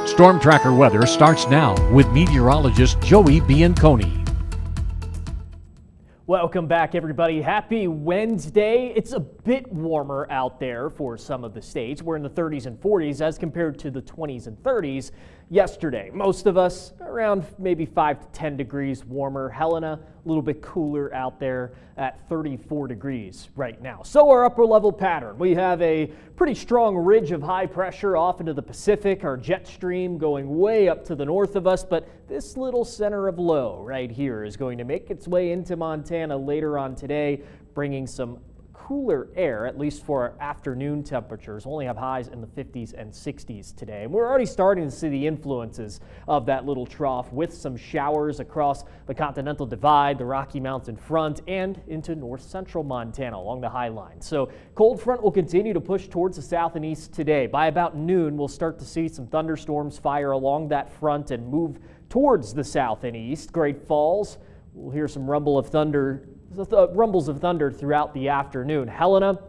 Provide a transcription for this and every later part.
Storm Tracker weather starts now with meteorologist Joey Bianconi. Welcome back, everybody. Happy Wednesday. It's a bit warmer out there for some of the states. We're in the 30s and 40s as compared to the 20s and 30s yesterday. Most of us around maybe 5 to 10 degrees warmer. Helena, a little bit cooler out there at 34 degrees right now. So our upper level pattern. We have a pretty strong ridge of high pressure off into the Pacific, our jet stream going way up to the north of us, but this little center of low right here is going to make its way into Montana later on today, bringing some cooler air, at least for our afternoon temperatures. Only have highs in the 50s and 60s today. And we're already starting to see the influences of that little trough with some showers across the Continental Divide, the Rocky Mountain front, and into north central Montana along the high line. So cold front will continue to push towards the south and east today. By about noon, we'll start to see some thunderstorms fire along that front and move towards the south and east. Great Falls, we'll hear some rumbles of thunder throughout the afternoon. Helena,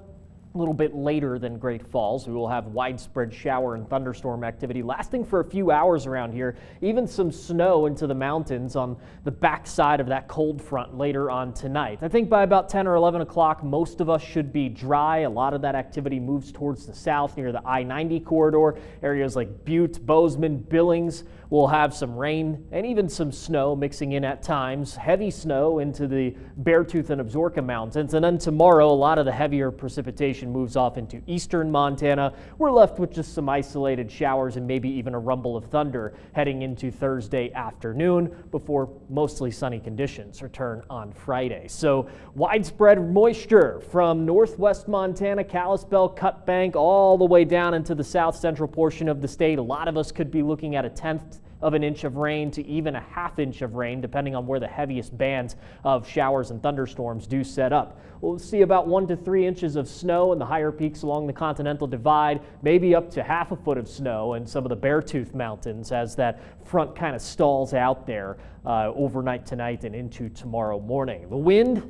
a little bit later than Great Falls. We will have widespread shower and thunderstorm activity lasting for a few hours around here. Even some snow into the mountains on the backside of that cold front later on tonight. I think by about 10 or 11 o'clock, most of us should be dry. A lot of that activity moves towards the south near the I-90 corridor. Areas like Butte, Bozeman, Billings will have some rain and even some snow mixing in at times. Heavy snow into the Beartooth and Absaroka Mountains. And then tomorrow, a lot of the heavier precipitation moves off into eastern Montana. We're left with just some isolated showers and maybe even a rumble of thunder heading into Thursday afternoon before mostly sunny conditions return on Friday. So widespread moisture from northwest Montana, Kalispell, Cut Bank, all the way down into the south central portion of the state. A lot of us could be looking at a 1/10 of an inch of rain to even a 1/2 inch of rain, depending on where the heaviest bands of showers and thunderstorms do set up. We'll see about 1 to 3 inches of snow in the higher peaks along the Continental Divide, maybe up to 1/2 foot of snow in some of the Beartooth Mountains as that front kind of stalls out there overnight tonight and into tomorrow morning. The wind,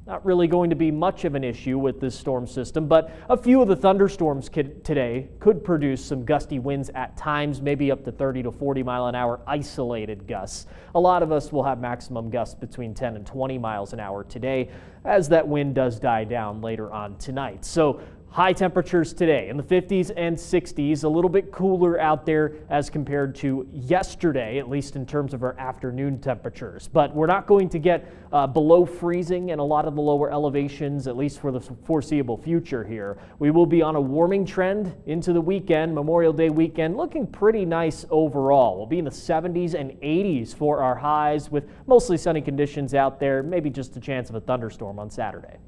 not really going to be much of an issue with this storm system, but a few of the thunderstorms today could produce some gusty winds at times, maybe up to 30 to 40 mile an hour isolated gusts. A lot of us will have maximum gusts between 10 and 20 miles an hour today as that wind does die down later on tonight. So high temperatures today in the 50s and 60s, a little bit cooler out there as compared to yesterday, at least in terms of our afternoon temperatures. But we're not going to get below freezing in a lot of the lower elevations, at least for the foreseeable future here. We will be on a warming trend into the weekend, Memorial Day weekend, looking pretty nice overall. We'll be in the 70s and 80s for our highs with mostly sunny conditions out there, maybe just a chance of a thunderstorm on Saturday.